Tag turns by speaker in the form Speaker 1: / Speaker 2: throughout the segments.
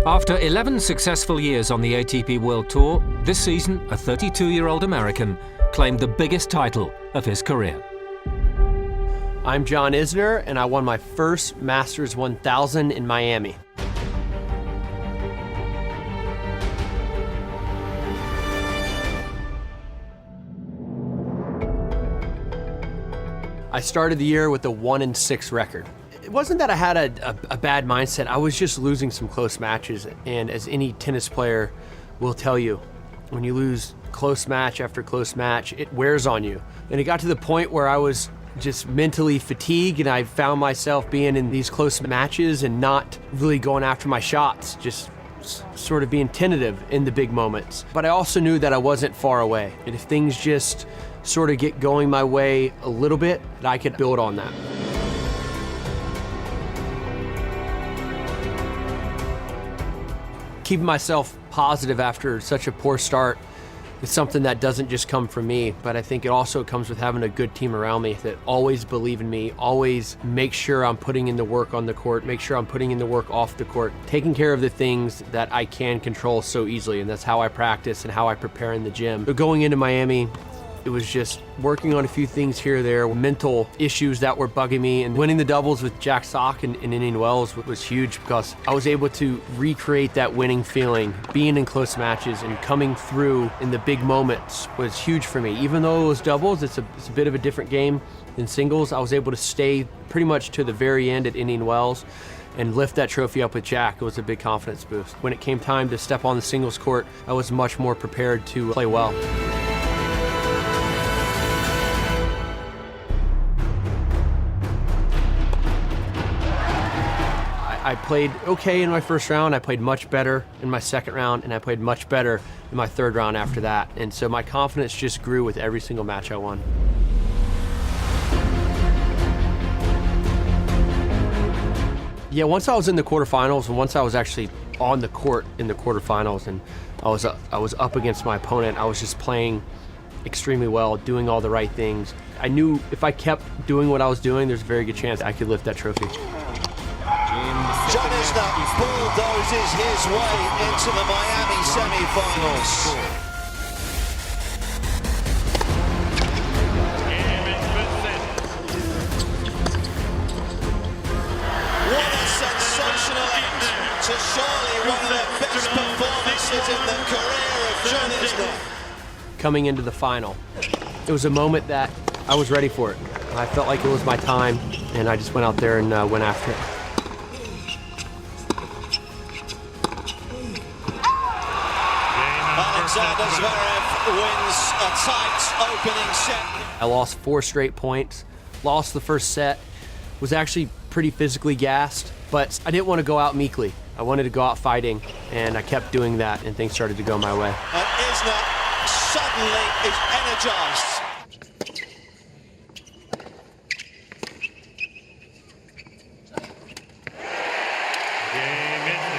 Speaker 1: After 11 successful years on the ATP World Tour, this season a 32-year-old American claimed the biggest title of his career.
Speaker 2: I'm John Isner, and I won my first Masters 1000 in Miami. I started the year with a 1-6 record. It wasn't that I had a bad mindset, I was just losing some close matches, and as any tennis player will tell you, when you lose close match after close match, it wears on you. And it got to the point where I was just mentally fatigued, and I found myself being in these close matches and not really going after my shots, just sort of being tentative in the big moments. But I also knew that I wasn't far away, and if things just sort of get going my way a little bit, that I could build on that. Keeping myself positive after such a poor start is something that doesn't just come from me, but I think it also comes with having a good team around me that always believe in me, always make sure I'm putting in the work on the court, make sure I'm putting in the work off the court, taking care of the things that I can control so easily, and that's how I practice and how I prepare in the gym. But going into Miami, it was just working on a few things here or there, mental issues that were bugging me, and winning the doubles with Jack Sock and Indian Wells was huge because I was able to recreate that winning feeling. Being in close matches and coming through in the big moments was huge for me. Even though it was doubles, it's a bit of a different game than singles. I was able to stay pretty much to the very end at Indian Wells and lift that trophy up with Jack. It was a big confidence boost. When it came time to step on the singles court, I was much more prepared to play well. I played okay in my first round, I played much better in my second round, and I played much better in my third round after that. And so my confidence just grew with every single match I won. Yeah, once I was in the quarterfinals, and once I was actually on the court in the quarterfinals, and I was up against my opponent, I was just playing extremely well, doing all the right things. I knew if I kept doing what I was doing, there's a very good chance I could lift that trophy.
Speaker 3: John Isner bulldozes his way into the Miami semi-finals. What a sensational end to surely one of the best performances in the career of John Isner.
Speaker 2: Coming into the final, it was a moment that I was ready for it. I felt like it was my time, and I just went out there and went after it.
Speaker 3: Zverev wins a tight opening set.
Speaker 2: I lost 4 straight points, lost the first set, was actually pretty physically gassed, but I didn't want to go out meekly. I wanted to go out fighting, and I kept doing that, and things started to go my way.
Speaker 3: And Isner suddenly is energized.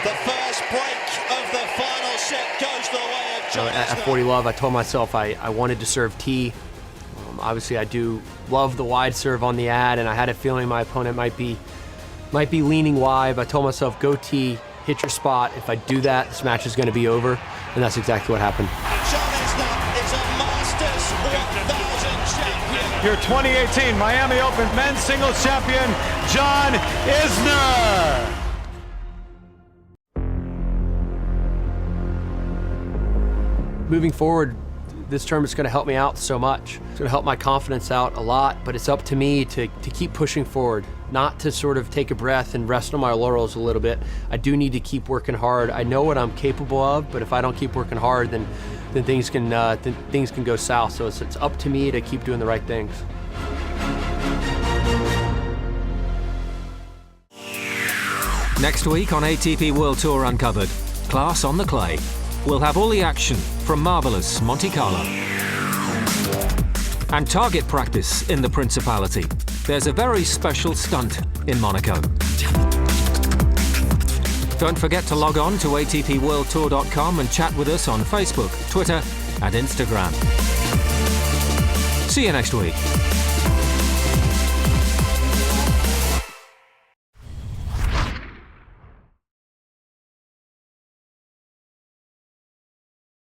Speaker 3: The first break of the final set goes the way of John Isner.
Speaker 2: At 40 love, I told myself I wanted to serve T. Obviously, I do love the wide serve on the ad, and I had a feeling my opponent might be leaning wide, but I told myself, go T, hit your spot. If I do that, this match is going to be over, and that's exactly what happened.
Speaker 3: John Isner is a Masters 1000 champion.
Speaker 4: Your 2018 Miami Open men's singles champion, John Isner.
Speaker 2: Moving forward, this tournament's going to help me out so much. It's going to help my confidence out a lot, but it's up to me to keep pushing forward, not to sort of take a breath and rest on my laurels a little bit. I do need to keep working hard. I know what I'm capable of, but if I don't keep working hard, then things can go south. So it's up to me to keep doing the right things.
Speaker 1: Next week on ATP World Tour Uncovered, class on the clay. We'll have all the action from marvellous Monte Carlo. And target practice in the Principality. There's a very special stunt in Monaco. Don't forget to log on to atpworldtour.com and chat with us on Facebook, Twitter and Instagram. See you next week.